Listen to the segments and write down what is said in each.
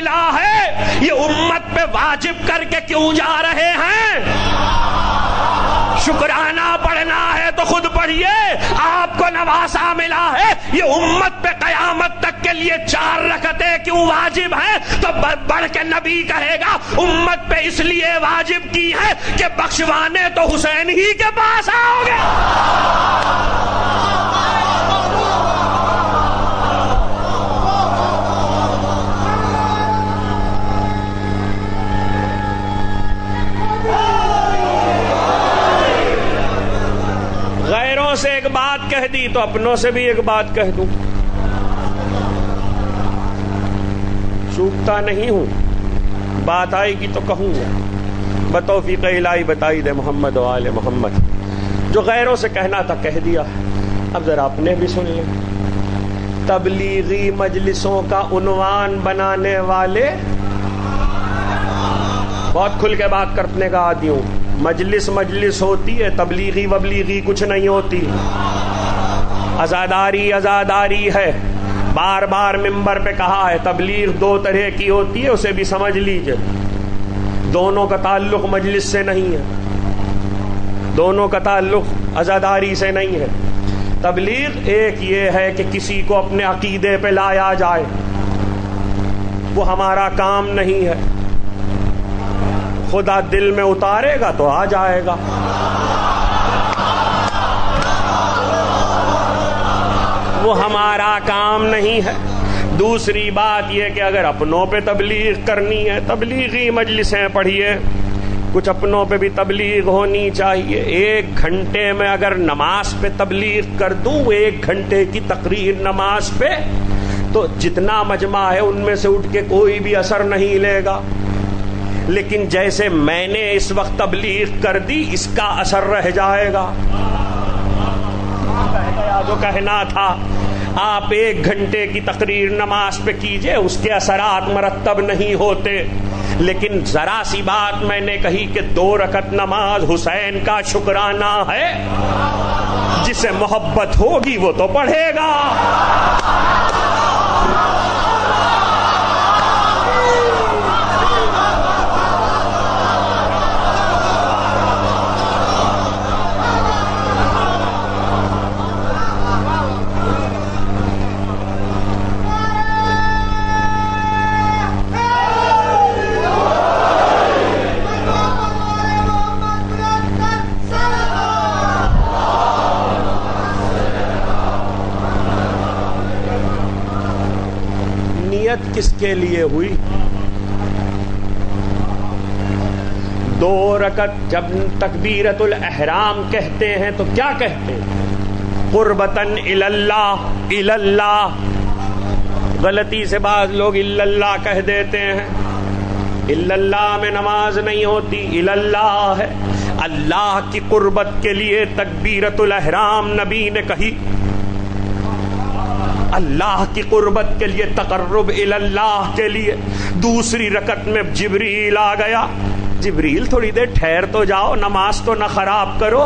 ملا ہے یہ امت پہ واجب کر کے کیوں جا رہے ہیں؟ شکرانہ پڑھنا ہے تو خود پڑھیے. آپ کو نواسا ملا ہے یہ امت پہ قیامت تک کے لیے 4 رکعتیں کیوں واجب ہیں؟ تو بڑھ کے نبی کہے گا امت پہ اس لیے واجب کی ہے کہ بخشوانے تو حسین ہی کے پاس آؤ گے. غیروں سے ایک بات کہہ دی تو اپنوں سے بھی ایک بات کہہ دوں. چوکتا نہیں ہوں, بات آئے گی تو کہوں گا. بتوفیق الہی بتائی دے محمد و آل محمد. جو غیروں سے کہنا تھا کہہ دیا. اب ذرا اپنے بھی سن لیں. تبلیغی مجلسوں کا عنوان بنانے والے, بہت کھل کے بات کرنے کا عادی ہوں. مجلس ہوتی ہے, تبلیغی وبلیغی کچھ نہیں ہوتی. عزاداری ہے. بار بار منبر پہ کہا ہے تبلیغ 2 طرح کی ہوتی ہے, اسے بھی سمجھ لیجئے. دونوں کا تعلق مجلس سے نہیں ہے, دونوں کا تعلق عزاداری سے نہیں ہے. تبلیغ ایک یہ ہے کہ کسی کو اپنے عقیدے پہ لایا جائے, وہ ہمارا کام نہیں ہے. خدا دل میں اتارے گا تو آ جائے گا. وہ ہمارا کام نہیں ہے. دوسری بات یہ کہ اگر اپنوں پہ تبلیغ کرنی ہے, تبلیغی مجلسیں پڑھیے, کچھ اپنوں پہ بھی تبلیغ ہونی چاہیے. 1 گھنٹے میں اگر نماز پہ تبلیغ کر دوں, 1 گھنٹے کی تقریر نماز پہ, تو جتنا مجمع ہے ان میں سے اٹھ کے کوئی بھی اثر نہیں لے گا. لیکن جیسے میں نے اس وقت تبلیغ کر دی, اس کا اثر رہ جائے گا. جو کہنا تھا آپ 1 گھنٹے کی تقریر نماز پہ کیجئے, اس کے اثرات مرتب نہیں ہوتے. لیکن ذرا سی بات میں نے کہی کہ 2 رکعت نماز حسین کا شکرانہ ہے. جسے محبت ہوگی وہ تو پڑھے گا. کس کے لیے ہوئی؟ 2 رکعت جب تکبیرۃ الاحرام کہتے ہیں تو کیا کہتے ہیں؟ قربتاً اللہ. غلطی سے بعض لوگ اللہ کہہ دیتے ہیں. اللہ میں نماز نہیں ہوتی, اللہ ہے. اللہ کی قربت کے لیے تکبیرۃ الاحرام نبی نے کہی. اللہ کی قربت کے لیے, تقرب اللہ کے لیے. دوسری رکعت میں جبریل آ گیا. جبریل تھوڑی دیر ٹھہر تو جاؤ, نماز تو نہ خراب کرو.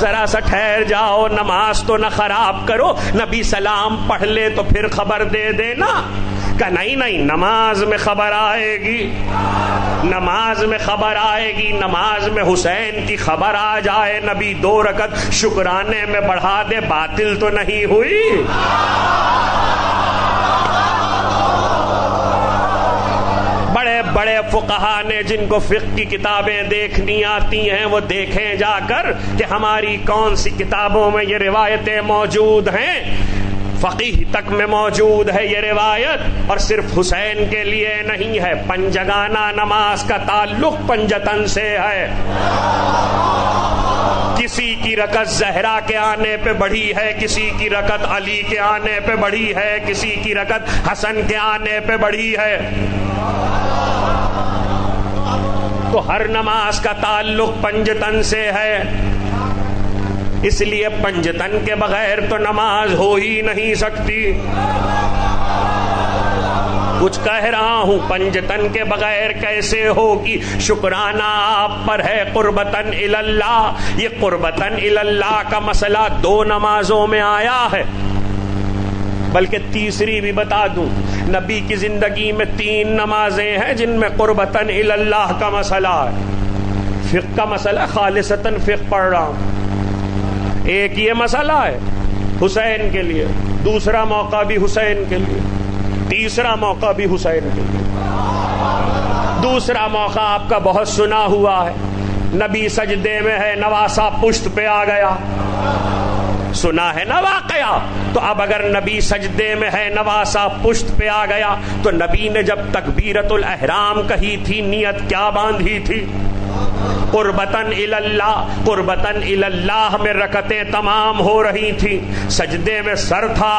ذرا سا ٹھہر جاؤ, نماز تو نہ خراب کرو. نبی سلام پڑھ لے تو پھر خبر دے دینا. کہ نہیں, نماز میں خبر آئے گی, نماز میں خبر آئے گی. نماز میں حسین کی خبر آ جائے, نبی 2 رکعت شکرانے میں بڑھا دے, باطل تو نہیں ہوئی. بڑے بڑے فقہا نے جن کو فقہ کی کتابیں دیکھنی آتی ہیں وہ دیکھیں جا کر کہ ہماری کون سی کتابوں میں یہ روایتیں موجود ہیں. فقیہ تک میں موجود ہے یہ روایت, اور صرف حسین کے لیے نہیں ہے. پنجگانہ نماز کا تعلق پنجتن سے ہے. کسی کی رکعت زہرا کے آنے پہ بڑھی ہے, کسی کی رکعت علی کے آنے پہ بڑھی ہے, کسی کی رکعت حسن کے آنے پہ بڑھی ہے. تو ہر نماز کا تعلق پنجتن سے ہے. اس لیے پنجتن کے بغیر تو نماز ہو ہی نہیں سکتی. کچھ کہہ رہا ہوں, پنجتن کے بغیر کیسے ہوگی؟ شکرانہ آپ پر ہے قربتاً اللہ. یہ قربتاً اللہ کا مسئلہ 2 نمازوں میں آیا ہے. بلکہ تیسری بھی بتا دوں، نبی کی زندگی میں 3 نمازیں ہیں جن میں قربتاً الی اللہ کا مسئلہ ہے، فقہ کا مسئلہ، خالصتاً فقہ پڑھ رہا ہوں۔ ایک یہ مسئلہ ہے حسین کے لیے، دوسرا موقع بھی حسین کے لیے، تیسرا موقع بھی حسین کے لیے۔ دوسرا موقع آپ کا بہت سنا ہوا ہے، نبی سجدے میں ہے، نواسا پشت پہ آ گیا، سنا ہے نا واقعہ؟ تو اب اگر نبی سجدے میں ہے، نواسا پشت پہ آ گیا، تو نبی نے جب تکبیرۃ الاحرام کہی تھی، نیت کیا باندھی تھی؟ قربتاً الی اللہ، قربتاً الی اللہ میں رکعتیں تمام ہو رہی تھی، سجدے میں سر تھا،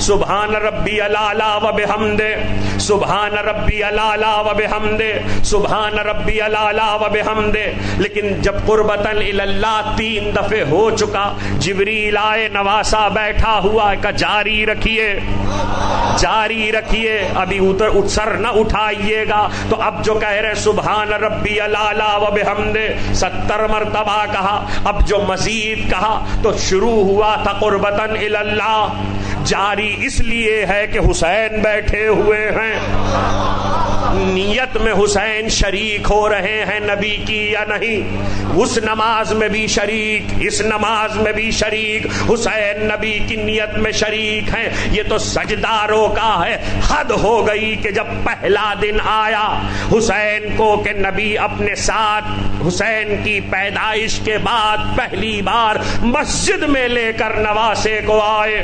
سبحان ربی الاعلی و بحمدہ، سبحان ربی الاعلی و بحمدہ، سبحان ربی الاعلی و بحمدہ۔ لیکن جب قربتاً الی اللہ 3 دفعے ہو چکا، جبریل آئے، نواسا بیٹھا ہوا کہ جاری رکھیے، جاری رکھیے، ابھی سر نہ اٹھائیے گا۔ تو اب جو کہہ رہے سبحان ربی الاعلی و بحمدہ 70 مرتبہ کہا، اب جو مزید کہا تو شروع ہوا تھا قربتاً الی اللہ، جاری اس لیے ہے کہ حسین بیٹھے ہوئے ہیں، نیت میں حسین شریک ہو رہے ہیں نبی کی یا نہیں؟ اس نماز میں بھی شریک، اس نماز میں بھی شریک، حسین نبی کی نیت میں شریک ہیں۔ یہ تو سجداروں کا ہے، حد ہو گئی کہ جب پہلا دن آیا حسین کو کہ نبی اپنے ساتھ حسین کی پیدائش کے بعد پہلی بار مسجد میں لے کر نواسے کو آئے،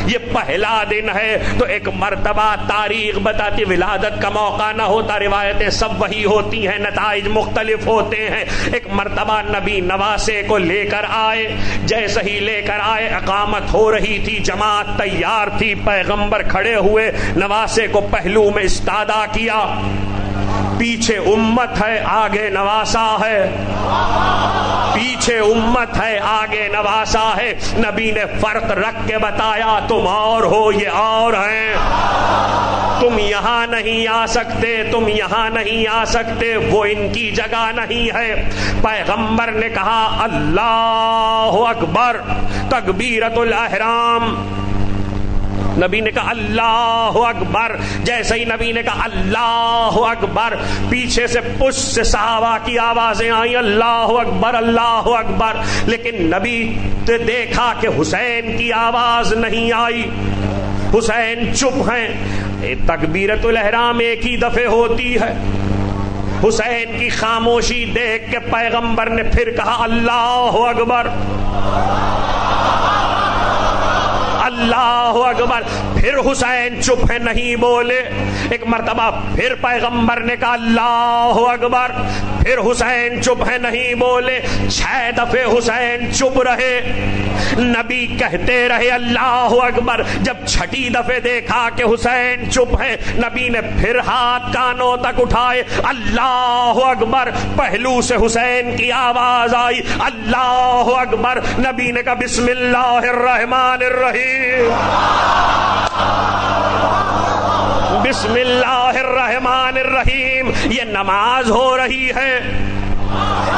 یہ پہلا دن ہے، تو ایک مرتبہ تاریخ بتاتی، ولادت کا موقع نہ ہوتا، روایتیں سب وہی ہوتی ہیں، نتائج مختلف ہوتے ہیں۔ ایک مرتبہ نبی نواسے کو لے کر آئے، جیسے ہی لے کر آئے اقامت ہو رہی تھی، جماعت تیار تھی، پیغمبر کھڑے ہوئے، نواسے کو پہلو میں استادہ کیا، پیچھے امت ہے، آگے نواسا ہے، پیچھے امت ہے، آگے نواسا ہے۔ نبی نے فرق رکھ کے بتایا، تم اور ہو، یہ اور ہیں، تم یہاں نہیں آ سکتے، تم یہاں نہیں آ سکتے، وہ ان کی جگہ نہیں ہے۔ پیغمبر نے کہا اللہ اکبر، تکبیرۃ الاحرام، نبی نے کہا اللہ اکبر، جیسے ہی نبی نے کہا اللہ اکبر، پیچھے سے پشت سے صحابہ کی آوازیں آئیں اللہ اکبر اللہ اکبر، لیکن نبی نے دیکھا کہ حسین کی آواز نہیں آئی، حسین چپ ہیں۔ تکبیرۃ الاحرام ایک ہی دفعہ ہوتی ہے، حسین کی خاموشی دیکھ کے پیغمبر نے پھر کہا اللہ اکبر اللہ اکبر، پھر حسین چپ ہے، نہیں بولے۔ ایک مرتبہ پھر پیغمبر نے کہا اللہ اکبر، پھر حسین چپ ہے، نہیں بولے۔ 6 دفعے حسین چپ رہے، نبی کہتے رہے اللہ اکبر۔ جب 6ٹھی دفعے دیکھا کہ حسین چپ ہے، نبی نے پھر ہاتھ کانوں تک اٹھائے، اللہ اکبر، پہلو سے حسین کی آواز آئی اللہ اکبر۔ نبی نے کہا بسم اللہ الرحمن الرحیم، بسم اللہ الرحمن الرحیم۔ یہ نماز ہو رہی ہے،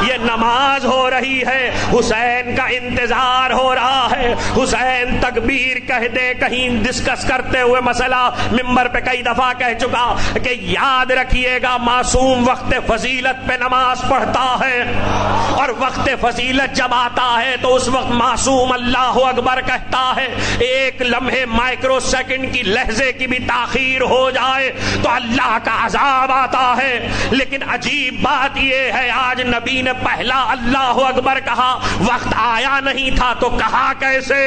یہ نماز ہو رہی ہے، حسین کا انتظار ہو رہا ہے۔ حسین تکبیر کہہ دے، کہیں ڈسکس کرتے ہوئے مسئلہ ممبر پہ کئی دفعہ کہہ چکا کہ یاد رکھیے گا معصوم وقت فضیلت پہ نماز پڑھتا ہے، اور وقت فضیلت جب آتا ہے تو اس وقت معصوم اللہ اکبر کہتا ہے۔ ایک لمحے مائکرو سیکنڈ کی لحظے کی بھی تاخیر ہو جائے تو اللہ کا عذاب آتا ہے۔ لیکن عجیب بات یہ ہے، آج نبی نے پہلا اللہ اکبر کہا، وقت آیا نہیں تھا تو کہا کیسے؟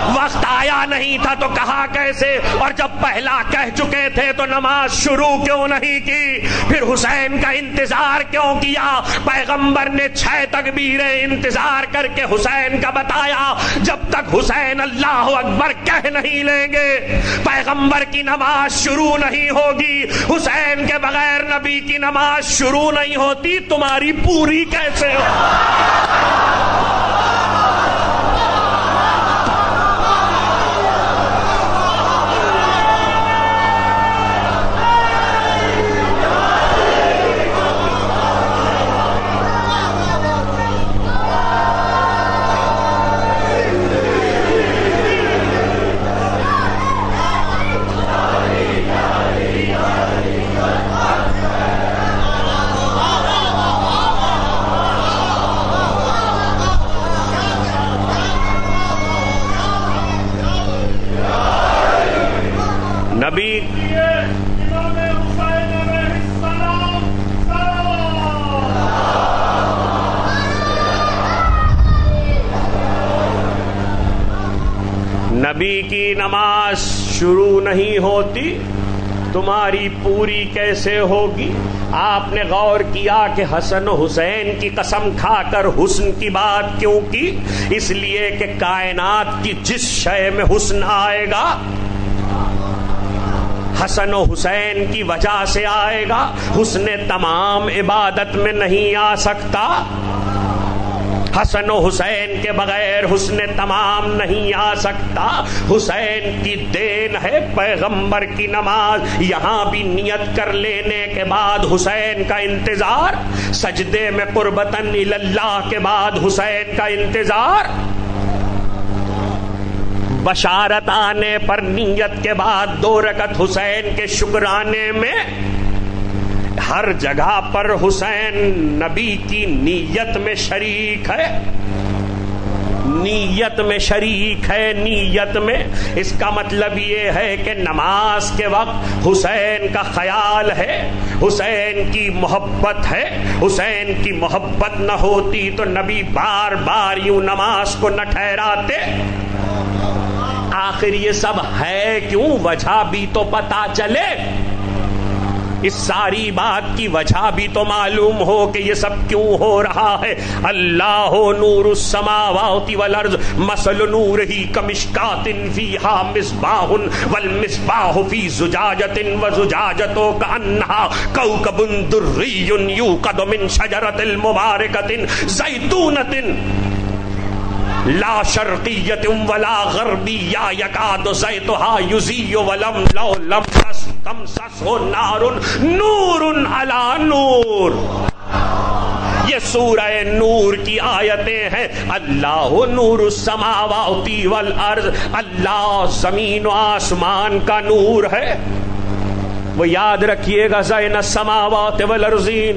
وقت آیا نہیں تھا تو کہا کیسے؟ اور جب پہلا کہہ چکے تھے تو نماز شروع کیوں نہیں کی؟ پھر حسین کا انتظار کیوں کیا؟ پیغمبر نے 6 تکبیریں انتظار کر کے حسین کا بتایا، جب تک حسین اللہ اکبر کہہ نہیں لیں گے پیغمبر کی نماز شروع نہیں ہوگی۔ حسین کے بغیر نبی کی نماز شروع نہیں ہوتی، تمہاری پوری کیسے ہو؟ نبی نبی کی نماز شروع نہیں ہوتی تمہاری پوری کیسے ہوگی؟ آپ نے غور کیا کہ حسن و حسین کی قسم کھا کر حسن کی بات کیوں کی؟ اس لیے کہ کائنات کی جس شے میں حسن آئے گا حسن و حسین کی وجہ سے آئے گا، حسن تمام عبادت میں نہیں آ سکتا۔ حسن و حسین کے بغیر حسن تمام نہیں آ سکتا۔ حسین کی دین ہے پیغمبر کی نماز، یہاں بھی نیت کر لینے کے بعد حسین کا انتظار، سجدے میں قربتاً الی اللہ کے بعد حسین کا انتظار، بشارت آنے پر نیت کے بعد 2 رکعت حسین کے شکرانے میں، ہر جگہ پر حسین نبی کی نیت میں شریک ہے، نیت میں شریک ہے، نیت میں۔ اس کا مطلب یہ ہے کہ نماز کے وقت حسین کا خیال ہے، حسین کی محبت ہے۔ حسین کی محبت نہ ہوتی تو نبی بار بار یوں نماز کو نہ ٹھہراتے۔ آخر یہ سب ہے کیوں؟ وجہ بھی تو پتا چلے، اس ساری بات کی وجہ بھی تو معلوم ہو کہ یہ سب کیوں ہو رہا ہے۔ اللہ نور السماوات والارض مثل نورہ کمشکات فیہا مصباح والمصباح فی زجاجۃ وزجاجۃ کأنہا کوکب دری یوقد من شجرۃ مبارکۃ زیتونۃ لا شرقیۃ ولا غربیہ یکاد زیتھا یضیء ولم لو لم تمسسہ نار نور علی نور۔ یہ سورہ نور کی آیتیں ہیں۔ اللہ نور السماوات والارض، اللہ زمین و آسمان کا نور ہے۔ وہ یاد رکھیے گا، زین السماوات والارضین،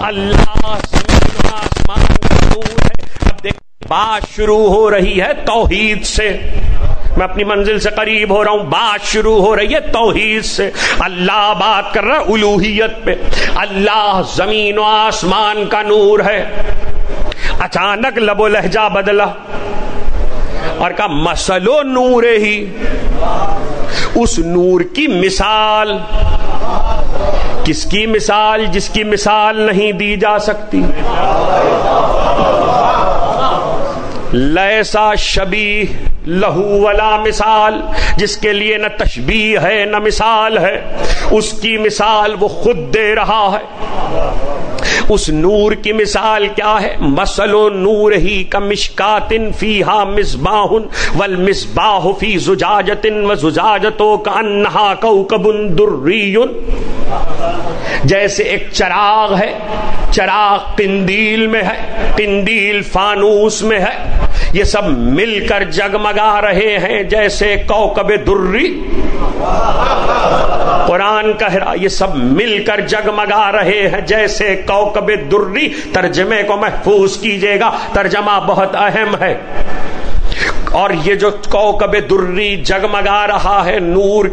اللہ زمین و آسمان کا نور ہے۔ اب دیکھ بات شروع ہو رہی ہے توحید سے، میں اپنی منزل سے قریب ہو رہا ہوں، بات شروع ہو رہی ہے توحید سے۔ اللہ بات کر رہا ہے الوہیت پہ، اللہ زمین و آسمان کا نور ہے۔ اچانک لب و لہجہ بدلا اور کہا مثل و نور ہی، اس نور کی مثال، کس کی مثال؟ جس کی مثال نہیں دی جا سکتی۔ لیسا شبیہ لہو ولا مثال، جس کے لیے نہ تشبیہ ہے نہ مثال ہے، اس کی مثال وہ خود دے رہا ہے۔ اس نور کی مثال کیا ہے؟ مثل نورہ کمشکات فیہا مصباح والمصباح فی زجاجۃ وزجاجۃ کأنہا کوکب دری، جیسے ایک چراغ ہے، چراغ قندیل میں ہے، قندیل فانوس میں ہے، یہ سب مل کر جگمگا رہے ہیں جیسے کوکب دری۔ قرآن کہہ رہا یہ سب مل کر جگمگا رہے ہیں جیسے کوکب دری۔ ترجمے کو محفوظ کیجئے گا، ترجمہ بہت اہم ہے۔ اور یہ جو کوکب دری جگمگا رہا ہے، نور